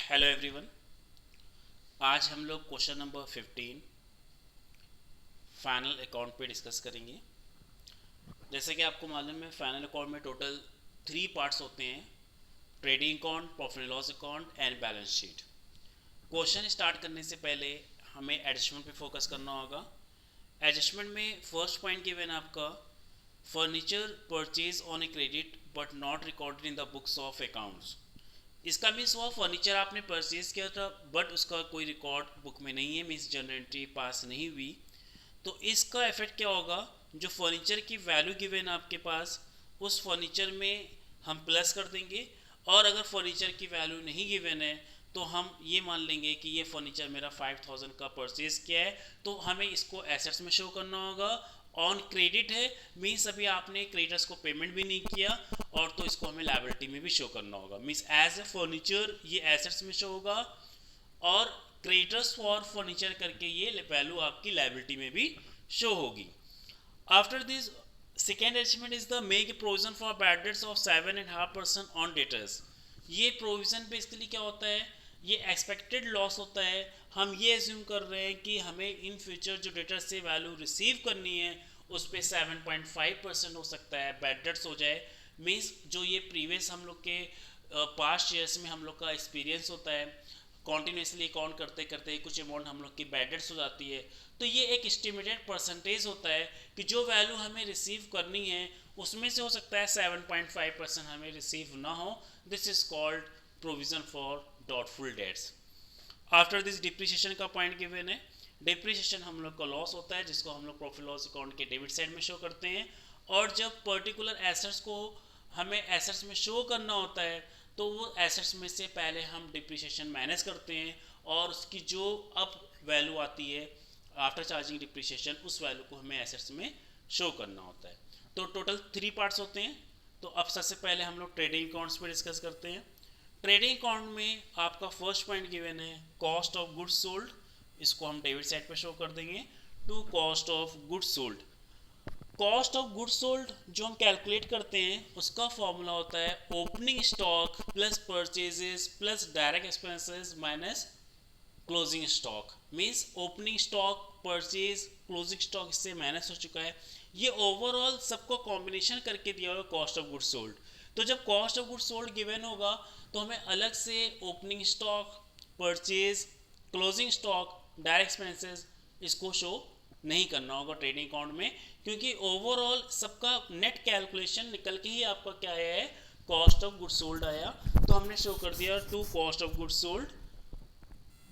Hello everyone. आज हम लोग क्वेश्चन नंबर 15 फाइनल अकाउंट पे डिस्कस करेंगे। जैसे कि आपको मालूम है, फाइनल अकाउंट में टोटल 3 पार्ट्स होते हैं: trading account, profit and loss account and balance sheet. Question start करने से पहले हमें एडजस्टमेंट पे फोकस करना होगा। एडजस्टमेंट में फर्स्ट पॉइंट गिवन है आपका, furniture purchase on a credit but not recorded in the books of accounts. इसका मीन्स हुआ फर्नीचर आपने परचेज किया था बट उसका कोई रिकॉर्ड बुक में नहीं है, मीन्स जनरल एंट्री पास नहीं हुई। तो इसका इफेक्ट क्या होगा, जो फर्नीचर की वैल्यू गिवन है आपके पास, उस फर्नीचर में हम प्लस कर देंगे। और अगर फर्नीचर की वैल्यू नहीं गिवन है तो हम ये मान लेंगे कि ये फर्नीचर मेरा 5000 का परचेज किया है, तो हमें इसको एसेट्स में शो करना होगा। ऑन क्रेडिट है, मीन्स अभी आपने क्रेडिटर्स को पेमेंट भी नहीं किया, और तो इसको हमें लायबिलिटी में भी शो करना होगा। मीन्स एज ए फर्नीचर ये एसेट्स में शो होगा, और क्रेडिटर्स फॉर फर्नीचर करके ये वैल्यू आपकी लायबिलिटी में भी शो होगी। After this second arrangement is the make provision for bad debts of 7.5% on debtors. ये प्रोविजन बेसिकली क्या होता है, ये एक्सपेक्टेड लॉस होता है। हम ये एज्यूम कर रहे हैं कि हमें इन फ्यूचर जो डेटर से वैल्यू रिसीव करनी है उस पर 7.5% हो सकता है बैड डेट्स हो जाए। मीन्स जो ये प्रीवियस हम लोग के पास्ट ईयर्स में हम लोग का एक्सपीरियंस होता है, कॉन्टीन्यूसली अकाउंट करते करते कुछ अमाउंट हम लोग की बैड डेट्स हो जाती है। तो ये एक एस्टिमेटेड परसेंटेज होता है कि जो वैल्यू हमें रिसीव करनी है उसमें से हो सकता है 7.5% हमें रिसीव ना हो। This is called provision for doubtful debts. After this depreciation का पॉइंट गिवन है। डिप्रिसिएशन हम लोग का लॉस होता है जिसको हम लोग प्रॉफिट लॉस अकाउंट के डेबिट साइड में शो करते हैं। और जब पर्टिकुलर एसेट्स को हमें एसेट्स में शो करना होता है तो वो एसेट्स में से पहले हम डिप्रिसिएशन माइनस करते हैं, और उसकी जो अब वैल्यू आती है आफ्टर चार्जिंग डिप्रिसिएशन, उस वैल्यू को हमें एसेट्स में शो करना होता है। तो टोटल 3 पार्ट्स होते हैं। तो अब सबसे पहले हम लोग ट्रेडिंग अकाउंट्स पे डिस्कस करते हैं। ट्रेडिंग अकाउंट में आपका फर्स्ट पॉइंट गिवन है कॉस्ट ऑफ गुड्स सोल्ड। इसको हम डेबिट साइड पे शो कर देंगे to cost of goods sold. Cost of goods sold जो हम कैलकुलेट करते हैं उसका फॉर्मूला होता है opening stock plus purchases plus direct expenses minus closing stock. Means opening stock, purchase, closing stock इससे माइनस हो चुका है। ये ओवरऑल सबको कॉम्बिनेशन करके दिया हुआ कॉस्ट ऑफ गुड्स सोल्ड। तो जब cost of goods sold given होगा तो हमें अलग से opening stock, purchase, closing stock, direct expenses इसको शो नहीं करना होगा ट्रेडिंग अकाउंट में, क्योंकि ओवरऑल सबका नेट कैलकुलेशन निकल के ही आपका क्या आया है, कॉस्ट ऑफ गुड्स सोल्ड आया। तो हमने शो कर दिया to cost of goods sold.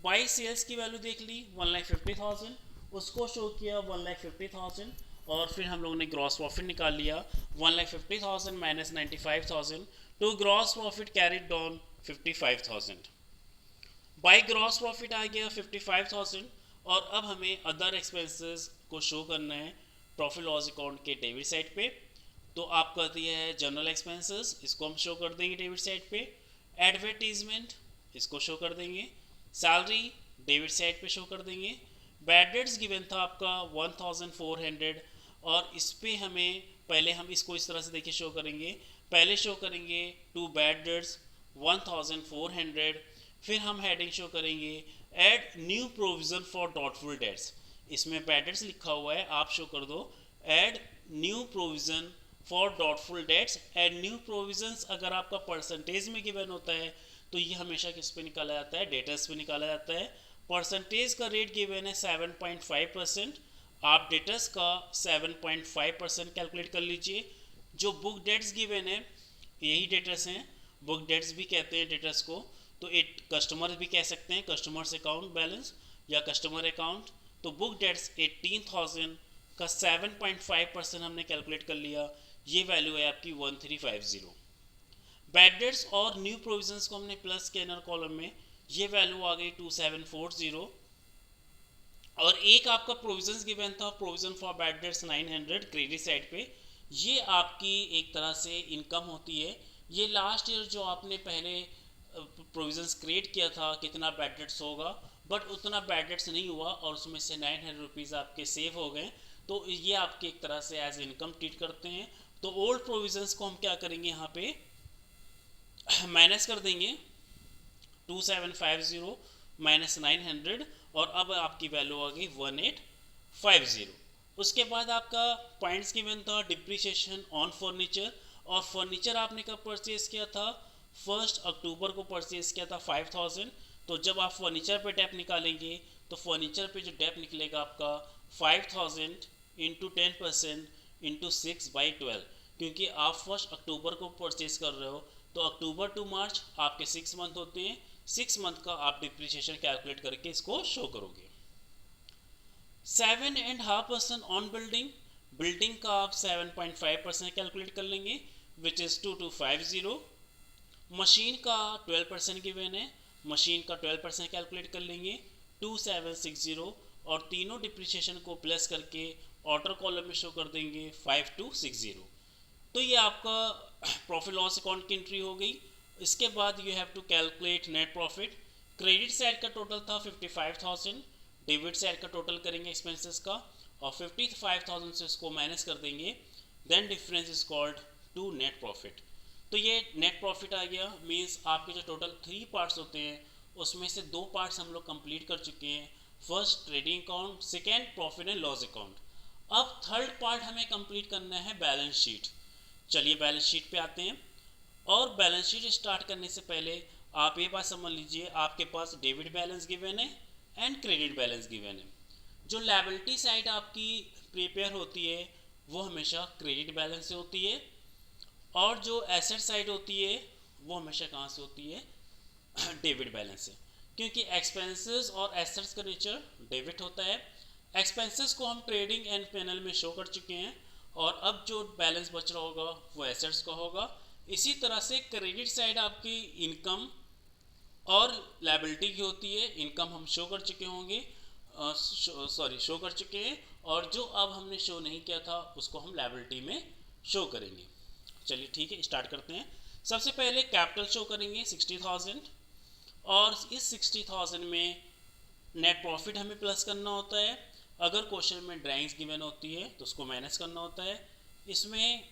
By sales की वैल्यू देख ली 1,50,000, उसको शो किया 1,50,000, और फिर हम लोगों ने ग्रॉस प्रॉफिट निकाल लिया 1,50,000 minus 95,000 to gross profit carried down 55,000। By gross profit आ गया 55,000, और अब हमें अदर एक्सपेंसेस को शो करना है प्रॉफिट लॉस अकाउंट के डेबिट साइड पे। तो आपका दिया है जनरल एक्सपेंसेस, इसको हम शो कर देंगे डेबिट साइड पे। एडवर्टीजमेंट इसको शो कर देंगे। सैलरी डेबिट साइड पे शो कर देंगे। बैड डेट्स गिवन था आपका 1,400, और इस पे हमें पहले हम इसको इस तरह से देखिए शो करेंगे। पहले शो करेंगे टू बैड डेट्स 1,400, फिर हम हेडिंग शो करेंगे add new provision for doubtful debts. इसमें बैड डेट्स लिखा हुआ है, आप शो कर दो add new provision for doubtful debts. Add new provisions अगर आपका परसेंटेज में गिवन होता है तो ये हमेशा किस पे निकाला जाता है, डेटर्स पे निकाला जाता है। परसेंटेज का रेट गिवन है 7.5%, आप डेटर्स का 7.5% कैलकुलेट कर लीजिए। जो बुक डेट्स गिवन है यही डेटर्स हैं, बुक डेट्स भी कहते हैं डेटर्स को। तो एक कस्टमर भी कह सकते हैं, कस्टमर्स अकाउंट बैलेंस या कस्टमर अकाउंट। तो बुक डेट्स 18,000 का 7.5% हमने कैलकुलेट कर लिया, ये वैल्यू है आपकी 1350। बैड डेट्स और न्यू प्रोविजंस को हमने प्लस के इनर कॉलम में, ये वैल्यू आ गई 2740। और एक आपका प्रोविजंस गिवन था provision for bad debts 900 credit side पे, ये आपकी एक तरह से इनकम होती है। ये लास्ट ईयर जो आपने पहले प्रोविजंस क्रिएट किया था कितना बैड डेट्स होगा, बट उतना बैड डेट्स नहीं हुआ और उसमें से 900 रुपीज़ आपके सेव हो गए, तो ये आपके एक तरह से एज इनकम ट्रीट करते हैं। तो ओल्ड प्रोविजंस को हम क्या करेंगे यहाँ पे माइनस कर देंगे, 2750 माइनस 900 और अब आपकी वैल्यू आ गई 1850। उसके बाद आपका पॉइंट्स गिवन था डिप्रिसिएशन ऑन फर्नीचर, और फर्नीचर आपने कब परचेज किया था, 1 अक्टूबर को परचेज किया था 5000। तो जब आप फर्नीचर पे डेप निकालेंगे तो फर्नीचर पे जो डेप निकलेगा आपका 5000 इंटू 10% इंटू 6/12, क्योंकि आप 1 अक्टूबर को परचेज कर रहे हो तो अक्टूबर टू मार्च आपके 6 मंथ होते हैं, 6 मंथ का आप डिप्रिसिएशन कैलकुलेट करके इसको शो करोगे। 7.5% ऑन बिल्डिंग, बिल्डिंग का आप 7.5% कैलकुलेट कर लेंगे विच इज़ 2250। मशीन का 12% गिवन है, मशीन का 12% कैलकुलेट कर लेंगे 2760, और तीनों डिप्रिसिएशन को प्लस करके ऑर्डर कॉलम में शो कर देंगे 5260। तो ये आपका प्रॉफिट लॉस अकाउंट की एंट्री हो गई। इसके बाद you have to calculate net profit. Credit side का टोटल था 55,000, डेबिट साइड का टोटल करेंगे एक्सपेंसेस का और 55,000 से इसको माइनस कर देंगे, then difference is called to net profit. तो ये नेट प्रॉफिट आ गया, मीन्स आपके जो टोटल 3 पार्ट्स होते हैं उसमें से 2 पार्ट्स हम लोग कंप्लीट कर चुके हैं, first trading account, second profit and loss account. अब थर्ड पार्ट हमें कंप्लीट करना है बैलेंस शीट। चलिए बैलेंस शीट पे आते हैं, और बैलेंस शीट स्टार्ट करने से पहले आप ये बात समझ लीजिए, आपके पास डेबिट बैलेंस गिवन है एंड क्रेडिट बैलेंस गिवन है। जो लायबिलिटी साइड आपकी प्रिपेयर होती है वो हमेशा क्रेडिट बैलेंस से होती है, और जो एसेट साइड होती है वो हमेशा कहाँ से होती है, डेबिट बैलेंस से, क्योंकि एक्सपेंसेस और एसेट्स का नेचर डेबिट होता है। एक्सपेंसेस को हम ट्रेडिंग एंड पैनल में शो कर चुके हैं, और अब जो बैलेंस बच रहा होगा वो एसेट्स का होगा। इसी तरह से क्रेडिट साइड आपकी इनकम और लायबिलिटी की होती है, इनकम हम शो कर चुके होंगे, शो कर चुके हैं, और जो अब हमने शो नहीं किया था उसको हम लायबिलिटी में शो करेंगे। चलिए ठीक है, स्टार्ट करते हैं। सबसे पहले कैपिटल शो करेंगे 60,000, और इस 60,000 में नेट प्रॉफिट हमें प्लस करना होता है। अगर क्वेश्चन में ड्राइंग्स गिवन होती है तो उसको माइनस करना होता है, इसमें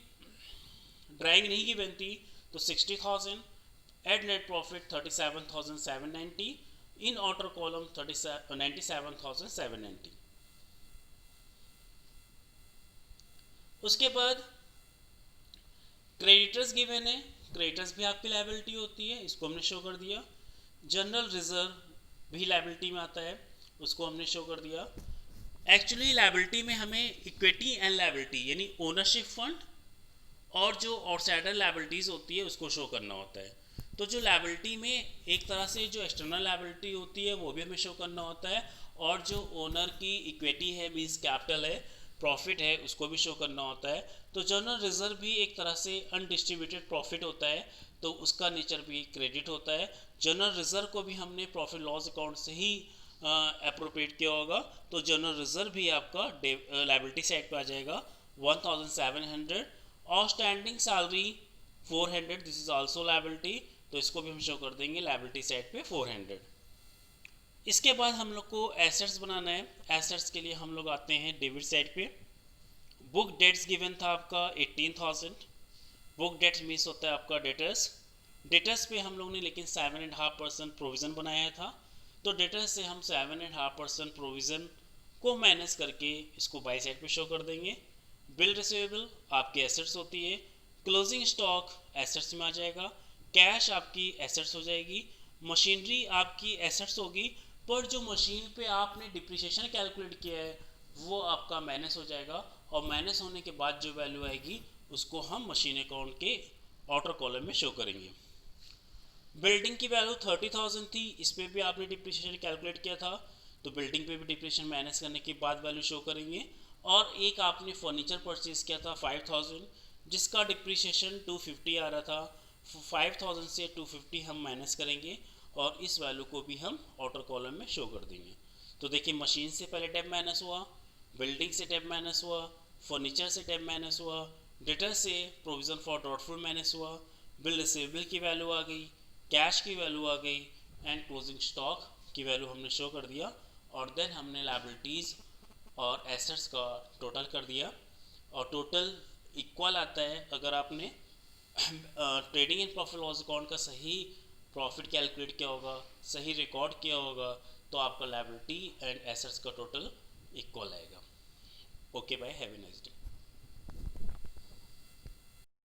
ड्राइंग नहीं गिवन थी तो 60,000 add net profit 37,790, in outer column 97,790। उसके बाद क्रेडिटर्स गिवन है, क्रेडिटर्स भी आपकी लायबिलिटी होती है, इसको हमने शो कर दिया। जनरल रिजर्व भी लायबिलिटी में आता है, उसको हमने शो कर दिया। एक्चुअली लायबिलिटी में हमें इक्विटी एंड लायबिलिटी यानी ओनरशिप फंड और जो आउटसाइडर लायबिलिटीज़ होती है उसको शो करना होता है। तो जो लायबिलिटी में एक तरह से जो एक्सटर्नल लायबिलिटी होती है वो भी हमें शो करना होता है, और जो ओनर की इक्विटी है मीन्स कैपिटल है, प्रॉफिट है, उसको भी शो करना होता है। तो जनरल रिजर्व भी एक तरह से अनडिस्ट्रीब्यूटेड प्रॉफिट होता है, तो उसका नेचर भी क्रेडिट होता है। जनरल रिजर्व को भी हमने प्रॉफिट लॉस अकाउंट से ही अप्रोप्रिएट किया होगा, तो जनरल रिजर्व भी आपका लायबिलिटी साइड पे आ जाएगा 1700। Outstanding salary 400, this is also liability, तो इसको भी हम शो कर देंगे लायबिलिटी साइड पे 400। इसके बाद हम लोग को एसेट्स बनाना है। एसेट्स के लिए हम लोग आते हैं डेबिट साइड पे। बुक डेट्स गिवन था आपका 18,000, बुक डेट्स मीन्स होता है आपका डेटर्स। डेटर्स पे हम लोग ने लेकिन 7.5% प्रोविज़न बनाया था, तो डेटर्स से हम 7.5% प्रोविज़न को माइनस करके इसको बाई साइड पे शो कर देंगे। बिल रिसीवेबल आपकी एसेट्स होती है, क्लोजिंग स्टॉक एसेट्स में आ जाएगा, कैश आपकी एसेट्स हो जाएगी, मशीनरी आपकी एसेट्स होगी, पर जो मशीन पे आपने डिप्रिसिएशन कैलकुलेट किया है वो आपका माइनस हो जाएगा, और माइनस होने के बाद जो वैल्यू आएगी उसको हम मशीन अकाउंट के आउटर कॉलम में शो करेंगे। बिल्डिंग की वैल्यू 30,000 थी, इस पर भी आपने डिप्रिसिएशन कैलकुलेट किया था, तो बिल्डिंग पे भी डिप्रिसिएशन माइनस करने के बाद वैल्यू शो करेंगे। और एक आपने फर्नीचर परचेज किया था 5,000, जिसका डिप्रिसिएशन 250 आ रहा था, 5,000 से 250 हम माइनस करेंगे और इस वैल्यू को भी हम आउटर कॉलम में शो कर देंगे। तो देखिए मशीन से पहले डेप माइनस हुआ, बिल्डिंग से डेप माइनस हुआ, फर्नीचर से डेप माइनस हुआ, डेटर से प्रोविज़न फॉर डाउटफुल माइनस हुआ, बिल रिसीवेबल की वैल्यू आ गई, कैश की वैल्यू आ गई, एंड क्लोजिंग स्टॉक की वैल्यू हमने शो कर दिया, और देन हमने लायबिलिटीज़ और एसेट्स का टोटल कर दिया, और टोटल इक्वल आता है। अगर आपने trading and profit loss account का सही प्रॉफिट कैलकुलेट किया होगा, सही रिकॉर्ड किया होगा, तो आपका लायबिलिटी एंड एसेट्स का टोटल इक्वल आएगा। Okay bye, have a nice day.